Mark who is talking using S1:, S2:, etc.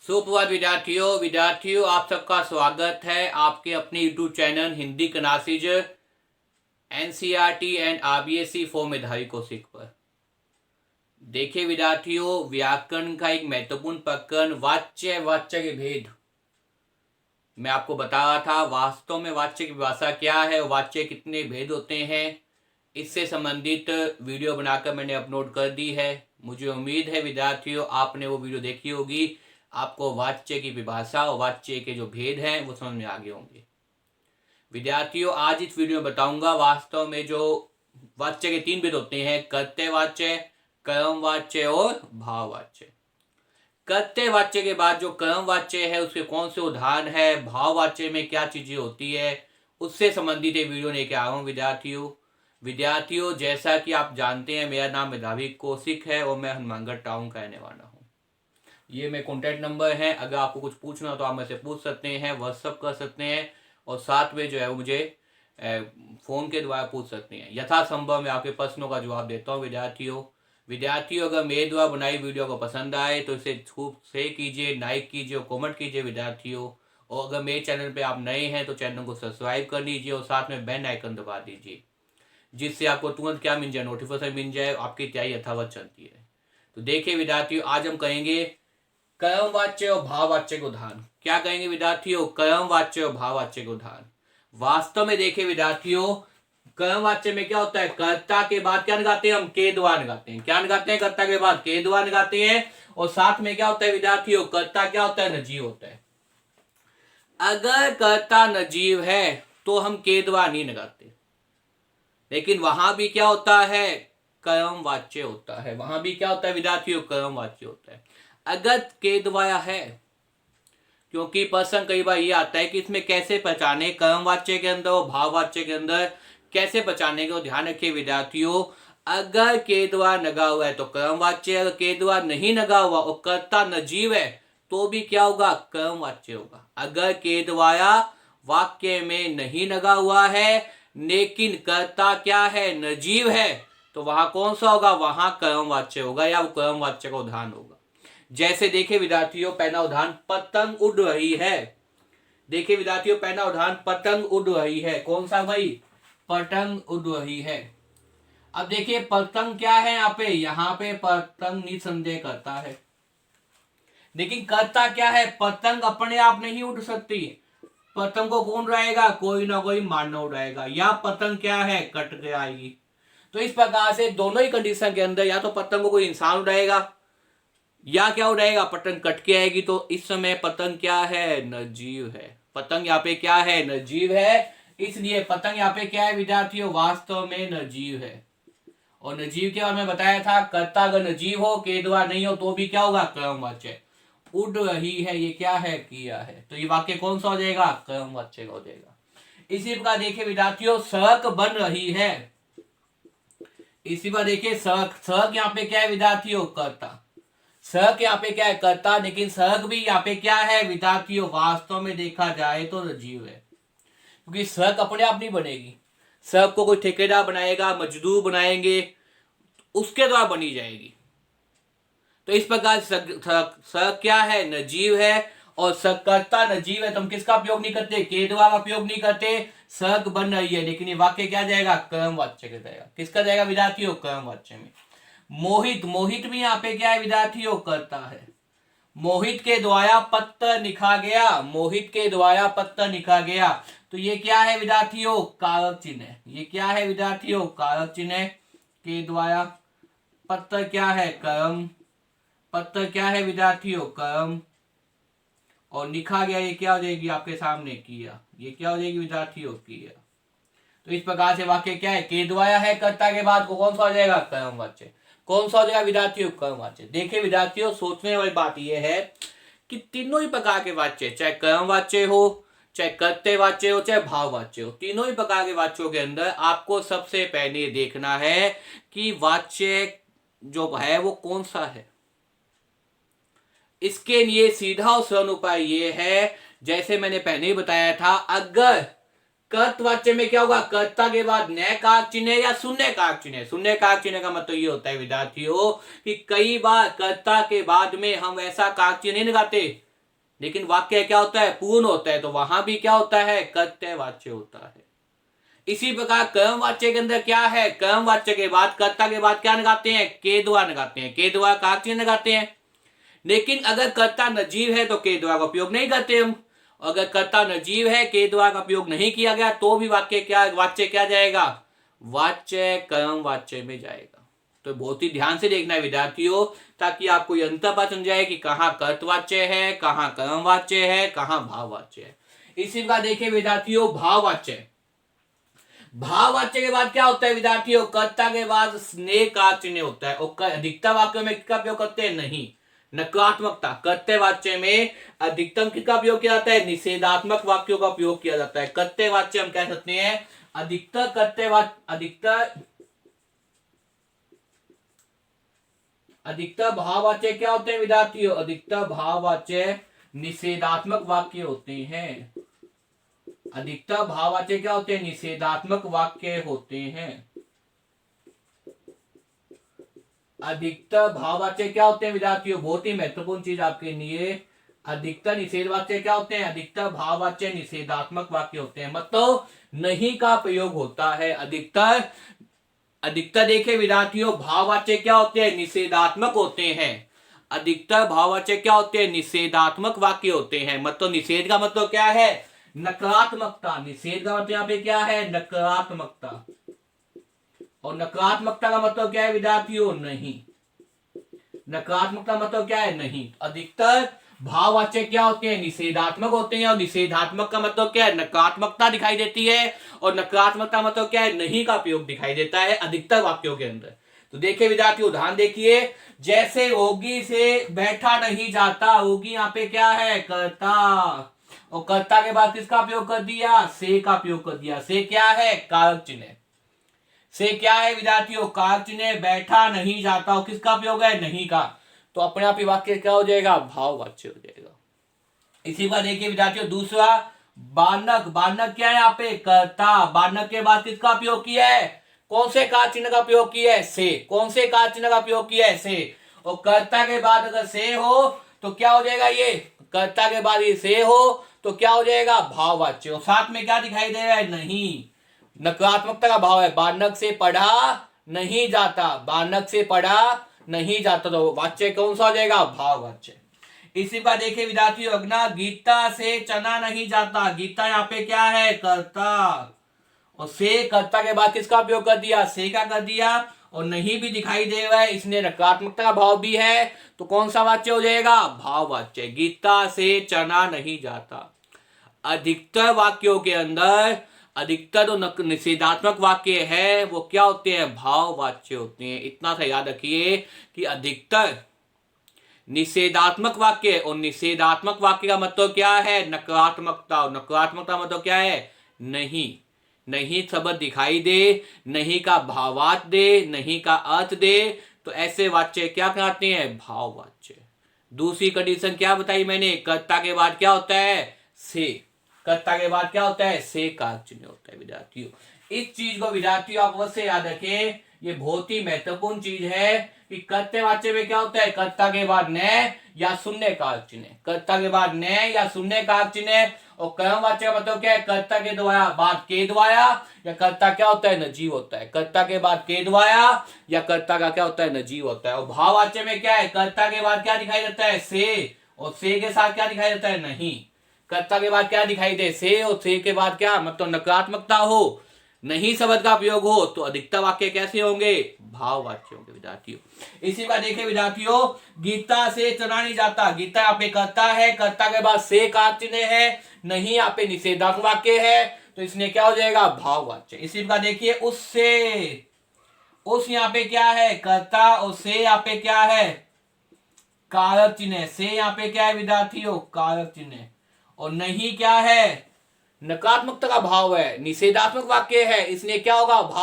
S1: सुप्रभात विद्यार्थियों आप सबका स्वागत है आपके अपने YouTube channel Hindi classes NCERT and RBSE for मेधावी कौशिक पर। देखिए विद्यार्थियों, व्याकरण का एक महत्वपूर्ण प्रकरण वाच्य के भेद मैं आपको बता रहा था। वास्तव में वाच्य की भाषा क्या है, वाच्य कितने भेद होते हैं, इससे संबंधित वीडियो बनाकर मैंने अपलोड कर दी है। मुझे उम्मीद है विद्यार्थियों आपने वो वीडियो देखी होगी, आपको वाच्य की विभाषा और वाच्य के जो भेद हैं वो समझ में आ गए होंगे। विद्यार्थियों आज इस वीडियो में बताऊंगा वास्तव में जो वाच्य के 3 भेद होते हैं, कर्तव्यवाच्य, कर्मवाच्य और भाववाच्य। कर्तव्यवाच्य के बाद जो कर्मवाच्य है उसके कौन से उदाहरण है, भाववाच्य में क्या चीजें होती है, उससे संबंधित एक वीडियो लेके आ रहा हूँ विद्यार्थियों जैसा कि आप जानते हैं मेरा नाम मेधावी कौशिक है और मैं हनुमानगढ़ टाउन का रहने वाला हूँ। ये मेरे कॉन्टैक्ट नंबर है, अगर आपको कुछ पूछना हो तो आप मुझसे पूछ सकते हैं, व्हाट्सअप कर सकते हैं और साथ में जो है वो मुझे फ़ोन के द्वारा पूछ सकते हैं। यथासंभव मैं आपके प्रश्नों का जवाब देता हूँ विद्यार्थियों अगर मेरे द्वारा बनाई वीडियो को पसंद आए तो इसे खूब शेयर कीजिए, लाइक कीजिए और कमेंट कीजिए विद्यार्थियों। और अगर मेरे चैनल पे आप नए हैं तो चैनल को सब्सक्राइब कर लीजिए और साथ में बेल आइकन दबा दीजिए, जिससे आपको तुरंत क्या मिल जाए, नोटिफिकेशन मिल जाए, आपकी तैयारी यथावत चलती है। तो देखिए विद्यार्थियों, आज हम कहेंगे कर्मवाच्य और भाववाच्य के उदाहरण। क्या कहेंगे विद्यार्थियों? कर्मवाच्य और भाववाच्य के उदाहरण। वास्तव में देखिए विद्यार्थियों, कर्मवाच्य में क्या होता है, कर्ता के बाद क्या लगाते हैं हम, के द्वारा लगाते हैं। क्या लगाते हैं? कर्ता के बाद के द्वारा लगाते हैं। और साथ में क्या होता है विद्यार्थियों, कर्ता क्या होता है, नजीव होता है। अगर कर्ता नजीव है तो हम के द्वारा नहीं लगाते, लेकिन वहां भी क्या होता है, कर्मवाच्य होता है। वहां भी क्या होता है विद्यार्थियों, कर्मवाच्य होता है अगर के द्वारा है। क्योंकि प्रश्न कई बार ये आता है कि इसमें कैसे पहचाने, कर्मवाच्य के अंदर और भाववाच्य के अंदर कैसे पहचाने को ध्यान रखिए विद्यार्थियों। अगर के द्वारा लगा हुआ है तो कर्मवाच्य, अगर के द्वारा नहीं लगा हुआ और कर्ता नजीव है तो भी क्या होगा, कर्मवाच्य होगा। अगर के द्वारा वाक्य में नहीं लगा हुआ है लेकिन कर्ता क्या है, नजीव है, तो वहां कौन सा होगा, वहां कर्मवाच्य होगा या वो कर्मवाच्य का उदाहरण होगा। जैसे देखिए विद्यार्थियों, पहला उदाहरण पतंग उड़ रही है। देखिए विद्यार्थियों, पहला उदाहरण पतंग उड़ रही है। कौन सा भाई, पतंग उड़ रही है। अब देखिए पतंग क्या है, यहाँ पे पतंग निसंदेह करता है, लेकिन करता क्या है, पतंग अपने आप नहीं उड़ सकती। पतंग को कौन उड़ाएगा, कोई ना कोई मानव उड़ाएगा, या पतंग क्या है, कट के आएगी। तो इस प्रकार से दोनों ही कंडीशन के अंदर या तो पतंग को कोई इंसान उड़ाएगा या क्या उड़ाएगा, पतंग कट के आएगी। तो इस समय पतंग क्या है, निर्जीव है। पतंग यहाँ पे क्या है, निर्जीव है। इसलिए पतंग यहाँ पे क्या है विद्यार्थियों, वास्तव में निर्जीव है। और निर्जीव के बारे में बताया था, कर्ता अगर निर्जीव हो, के द्वारा नहीं हो, तो भी क्या होगा, कर्मवाच्य। उड़ रही है, ये क्या है, किया है। तो ये वाक्य कौन सा हो जाएगा, कर्मवाच्य का हो जाएगा। इसी प्रकार देखिए विद्यार्थियों, सड़क बन रही है। इसी बार देखिए सड़क यहाँ पे क्या है विद्यार्थियों, कर्ता। सड़क यहाँ पे क्या है, कर्ता, लेकिन सड़क भी यहाँ पे क्या है विद्यार्थियों, वास्तव में देखा जाए तो निर्जीव है। क्योंकि सड़क अपने आप नहीं बनेगी, सड़क को कोई ठेकेदार बनाएगा, मजदूर बनाएंगे, उसके द्वारा बनी जाएगी। तो इस प्रकार सड़क क्या है, निर्जीव है। और कर्ता निर्जीव है तो हम किसका उपयोग नहीं करते, के द्वारा का उपयोग नहीं करते। सड़क बन रही है, लेकिन ये वाक्य क्या जाएगा, कर्मवाच्य का जाएगा। किसका जाएगा विद्यार्थियों, कर्मवाच्य में। मोहित भी यहाँ पे क्या है विद्यार्थियों, करता है। मोहित के द्वारा पत्र लिखा गया, मोहित के द्वारा पत्र लिखा गया। तो ये क्या है विद्यार्थियों, कारक चिन्ह है। ये क्या है विद्यार्थियों, कारक चिन्ह है। के द्वारा पत्र क्या है, कर्म। पत्र क्या है विद्यार्थियों, कर्म। और लिखा गया, ये क्या हो जाएगी आपके सामने, किया। ये क्या हो जाएगी विद्यार्थियों, किया। तो इस प्रकार से वाक्य क्या है, के द्वारा है, कर्ता के बाद को कौन सा हो जाएगा, कर्मवाच्य। कौन सा हो जाएगा विद्यार्थियों, कर्मवाच्य। देखिए विद्यार्थियों, सोचने वाली बात यह है कि तीनों ही प्रकार के वाच्य, चाहे कर्मवाच्य हो, चाहे कर्तव्यवाच्य हो, चाहे भाववाच्य हो, तीनों ही प्रकार के वाच्यों के अंदर आपको सबसे पहले देखना है कि वाच्य जो है वो कौन सा है। इसके लिए सीधा और सरल उपाय ये है, जैसे मैंने पहले ही बताया था, अगर कर्तवाच्य में क्या होगा, कर्ता के बाद नए कारक चिन्ह या शून्य कारक चिन्ह। शून्य कारक चिन्ह का मतलब ये होता है विद्यार्थियों कि कई बार कर्ता के बाद में हम ऐसा कारक चिन्ह नहीं लगाते लेकिन वाक्य क्या होता है, पूर्ण होता है, तो वहां भी क्या होता है, कर्तव्यवाच्य होता है। इसी प्रकार कर्म वाच्य के अंदर क्या है, कर्म वाच्य के बाद कर्ता के बाद क्या लगाते हैं, के द्वारा लगाते हैं, के द्वारा कारक चिन्ह लगाते हैं। लेकिन अगर कर्ता निर्जीव है तो के द्वारा का उपयोग नहीं करते हम। अगर कर्ता निर्जीव है, के द्वारा का उपयोग नहीं किया गया, तो भी वाच्य क्या जाएगा, वाच्य कर्म वाच्य में जाएगा। तो बहुत ही ध्यान से देखना है विद्यार्थियों, ताकि आपको यह अंतर पता चल जाए कि कहाँ कर्तवाच्य है, कहाँ कर्मवाच्य है, कहाँ भाववाच्य है। इसी प्रकार देखिए विद्यार्थियों, भाववाच्य। भाववाच्य के बाद क्या होता है विद्यार्थियों, कर्ता के बाद स्नेह का चिन्ह होता है। और अधिकतर वाक्यों में किसका उपयोग करते हैं, नहीं, नकारात्मकता। कर्तव्यवाच्य में अधिकतम किसका उपयोग किया जाता है, निषेधात्मक वाक्यों का उपयोग किया जाता है। कर्तव्यवाच्य हम कह सकते हैं अधिकतर भाववाच्य क्या होते हैं विद्यार्थियों, अधिकतर भाववाच्य निषेधात्मक वाक्य होते हैं। अधिकतर भाववाच्य क्या होते हैं, निषेधात्मक वाक्य होते हैं। अधिकतर भाववाच्य क्या होते हैं विद्यार्थियों, बहुत ही महत्वपूर्ण चीज आपके लिए। अधिकतर निषेधवाच्य क्या होते हैं, अधिकतर भाववाच्य निषेधात्मक वाक्य होते हैं, मतलब नहीं का प्रयोग होता है। अधिकतर देखिए विद्यार्थियों, भाववाच्य क्या होते हैं, निषेधात्मक होते हैं। अधिकतर भाववाच्य क्या होते हैं, निषेधात्मक वाक्य होते हैं। मतलब निषेध का मतलब क्या है, नकारात्मकता। निषेध का मतलब यहाँ पे क्या है, नकारात्मकता। और नकारात्मकता का मतलब क्या है विद्यार्थियों, नहीं। नकारात्मकता मतलब क्या है, नहीं। अधिकतर भाववाच्य क्या होते हैं, निषेधात्मक होते हैं। और निषेधात्मक का मतलब क्या है, नकारात्मकता दिखाई देती है। और नकारात्मकता मतलब क्या है, नहीं का प्रयोग दिखाई देता है अधिकतर वाक्यों के अंदर। तो देखिए विद्यार्थी उदाहरण देखिए, जैसे होगी से बैठा नहीं जाता। होगी यहाँ पे क्या है, कर्ता। और कर्ता के बाद किसका प्रयोग कर दिया, से का प्रयोग कर दिया। से क्या है, कारक चिन्ह। से क्या है विद्यार्थियों, कारक चिन्ह। बैठा नहीं जाता, और किसका प्रयोग है, नहीं का। तो अपने आप ही वाक्य क्या हो जाएगा, भाववाच्य हो जाएगा। इसी पर देखिए विद्यार्थियों दूसरा, बानक। बानक क्या है यहाँ पे, कर्ता। बानक के बाद किसका प्रयोग किया है, कौन से कारक चिन्ह का प्रयोग किया है, से। कौन से कारक चिन्ह का प्रयोग किया है, से। और कर्ता के बाद अगर से हो तो क्या हो जाएगा, ये कर्ता के बाद ये से हो तो क्या हो जाएगा, भाववाच्य। और साथ में क्या दिखाई दे रहा है, नहीं। नकारात्मकता का भाव है, बानक से पढ़ा नहीं जाता। बानक से पढ़ा नहीं जाता, तो वाच्य कौन सा हो जाएगा, भाववाच्य। इसी पर देखिए विद्यार्थियों अगला, गीता से चना नहीं जाता। गीता यहाँ पे क्या है, कर्ता। और से कर्ता के बाद किसका उपयोग कर दिया, से का कर दिया। और नहीं भी दिखाई दे रहा है, इसने नकारात्मकता का भाव भी है, तो कौन सा वाच्य हो जाएगा, भाववाच्य। गीता से चना नहीं जाता। अधिकतर वाक्यों के अंदर अधिकतर जो निषेधात्मक वाक्य है वो क्या होते हैं, भाववाच्य होते हैं। इतना सा याद रखिए कि अधिकतर निषेधात्मक वाक्य, और निषेधात्मक वाक्य का मतलब क्या है, नकारात्मकता। और नकारात्मकता मतलब क्या है, नहीं। नहीं शब्द दिखाई दे, नहीं का भावार्थ दे, नहीं का अर्थ दे, तो ऐसे वाच्य क्या कहते हैं, भाववाच्य। दूसरी कंडीशन क्या बताई मैंने, कर्ता के बाद क्या होता है, से। कर्ता के बाद क्या होता है, से कारक चिन्ह होता है विद्यार्थियों। इस चीज को विद्यार्थियों आप अवश्य याद रखें, ये बहुत ही महत्वपूर्ण चीज है कि कर्तव्यवाच्य में क्या होता है, कर्ता के बाद न या शून्य कारक चिन्ह। कर्ता के बाद न या शून्य कारक चिन्ह। और कर्मवाच्य का मतलब क्या है, कर्ता के द्वारा बाद के द्वारा, या कर्ता क्या होता है, निर्जीव होता है। कर्ता के बाद के द्वारा या कर्ता का क्या होता है, निर्जीव होता है। और भाववाच्य में क्या है, कर्ता के बाद क्या दिखाई देता है, से। और से के साथ क्या दिखाई देता है, नहीं। कर्ता के बाद क्या दिखाई दे, से। और से के बाद क्या, मतलब नकारात्मकता हो, नहीं शब्द का प्रयोग हो, तो अधिकतर वाक्य कैसे होंगे, भाववाच्य होंगे विद्यार्थियों। इसी का देखिए विद्यार्थियों, गीता से चना नहीं जाता। गीता यहाँ पे कर्ता है, कर्ता के बाद से कारक चिन्ह है, नहीं यहाँ पे निषेधात्मक वाक्य है, तो इसमें क्या हो जाएगा, भाववाच्य। इसी का देखिए, उससे। उस यहाँ पे क्या है, कर्ता। और से यहाँ पे क्या है, कारक चिन्ह। से यहाँ पे क्या है विद्यार्थियों, कारक चिन्ह। और नहीं क्या है, नकारात्मकता का भाव है, निषेधात्मक वाक्य है, इसलिए क्या होगा, भाव